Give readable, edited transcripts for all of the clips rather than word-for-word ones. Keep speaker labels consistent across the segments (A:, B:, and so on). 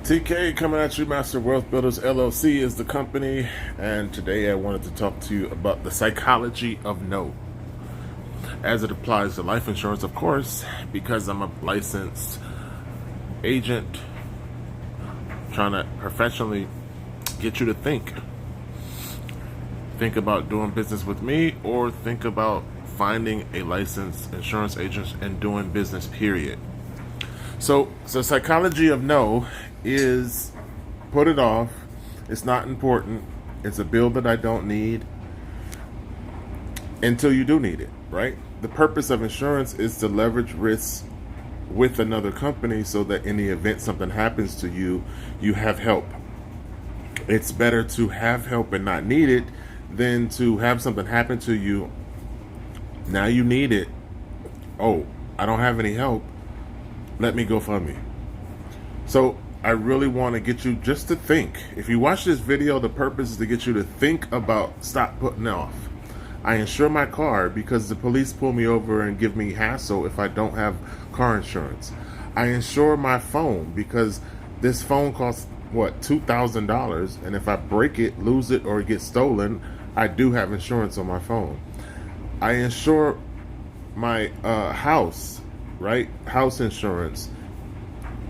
A: TK coming at you. Masterwealthbuilders LLC is the company, and today I wanted to talk to you about the psychology of no, as it applies to life insurance, of course, because I'm a licensed agent trying to professionally get you to think about doing business with me, or think about finding a licensed insurance agent and doing business, period. So psychology of no is put it off. It's not important. It's a bill that I don't need until you do need it, right? The purpose of insurance is to leverage risks with another company so that in the event something happens to you, you have help. It's better to have help and not need it than to have something happen to you. Now you need it. Oh, I don't have any help. Let me go fund me. So I really want to get you just to think. If you watch this video, the purpose is to get you to think about stop putting off. I insure my car because the police pull me over and give me hassle if I don't have car insurance. I insure my phone because this phone costs, what, $2,000, and if I break it, lose it, or get stolen, I do have insurance on my phone. I insure my house, right? House insurance.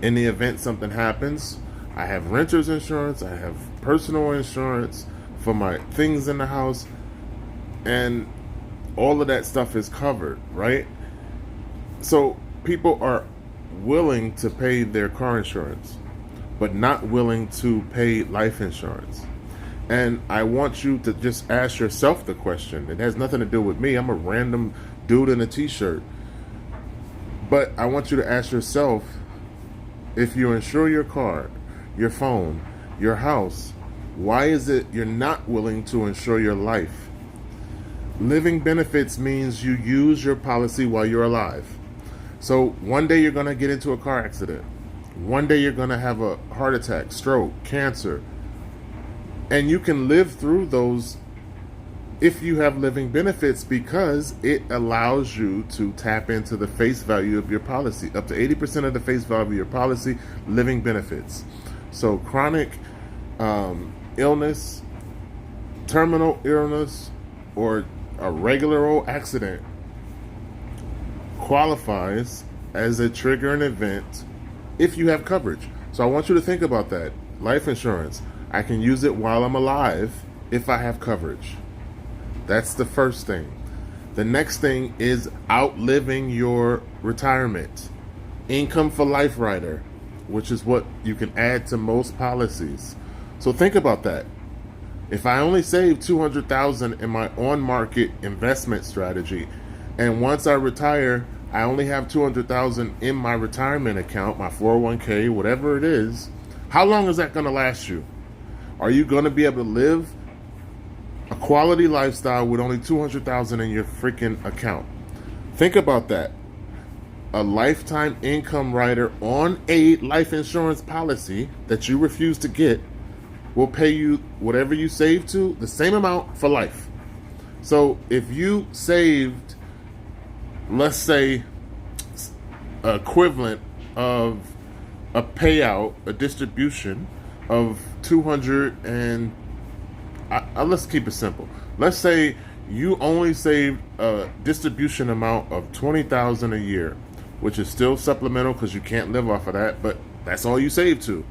A: In the event something happens, I have renter's insurance, I have personal insurance for my things in the house, and all of that stuff is covered, right? So people are willing to pay their car insurance, but not willing to pay life insurance. And I want you to just ask yourself the question. It has nothing to do with me. I'm a random dude in a t-shirt. But I want you to ask yourself, if you insure your car, your phone, your house, why is it you're not willing to insure your life? Living benefits means you use your policy while you're alive. So one day you're going to get into a car accident. One day you're going to have a heart attack, stroke, cancer. And you can live through those if you have living benefits, because it allows you to tap into the face value of your policy. Up to 80% of the face value of your policy, living benefits. So chronic illness, terminal illness, or a regular old accident qualifies as a triggering event if you have coverage. So I want you to think about that. Life insurance, I can use it while I'm alive if I have coverage. That's the first thing. The next thing is outliving your retirement. Income for life rider, which is what you can add to most policies. So think about that. If I only save $200,000 in my on-market investment strategy, and once I retire, I only have $200,000 in my retirement account, my 401k, whatever it is, how long is that going to last you? Are you going to be able to live a quality lifestyle with only $200,000 in your freaking account? Think about that. A lifetime income rider on a life insurance policy that you refuse to get will pay you whatever you save to, the same amount for life. So if you saved, let's say, equivalent of a payout, a distribution of 200 and let's keep it simple. Let's say you only saved a distribution amount of $20,000 a year, which is still supplemental because you can't live off of that, but that's all you saved to.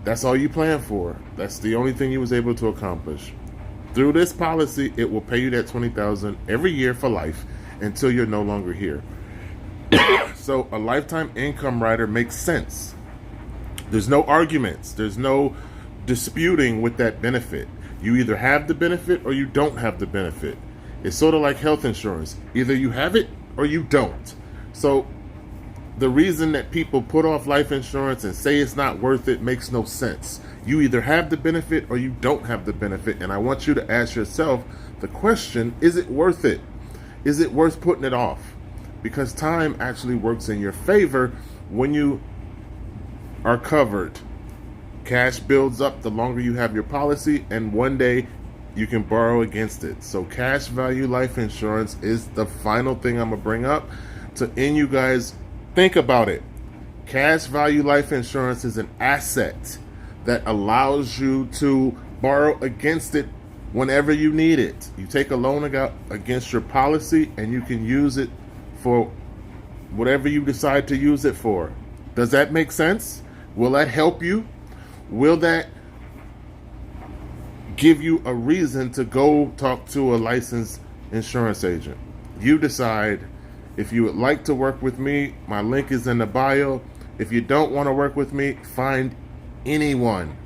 A: That's all you planned for. That's the only thing you was able to accomplish. Through this policy, it will pay you that $20,000 every year for life until you're no longer here. So a lifetime income rider makes sense. There's no arguments. There's no disputing with that benefit. You either have the benefit or you don't have the benefit. It's sort of like health insurance. Either you have it or you don't. So the reason that people put off life insurance and say it's not worth it makes no sense. You either have the benefit or you don't have the benefit. And I want you to ask yourself the question, is it worth it? Is it worth putting it off? Because time actually works in your favor when you are covered. Cash builds up the longer you have your policy, and one day you can borrow against it. So cash value life insurance is the final thing I'm going to bring up to end you guys. Think about it. Cash value life insurance is an asset that allows you to borrow against it whenever you need it. You take a loan against your policy and you can use it for whatever you decide to use it for. Does that make sense? Will that help you? Will that give you a reason to go talk to a licensed insurance agent? You decide. If you would like to work with me, my link is in the bio. If you don't want to work with me, find anyone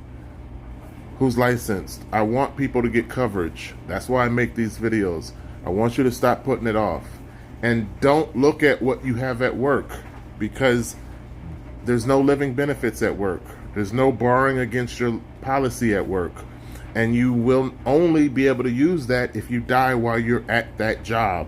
A: who's licensed. I want people to get coverage. That's why I make these videos. I want you to stop putting it off. And don't look at what you have at work, because there's no living benefits at work. There's no borrowing against your policy at work. And you will only be able to use that if you die while you're at that job.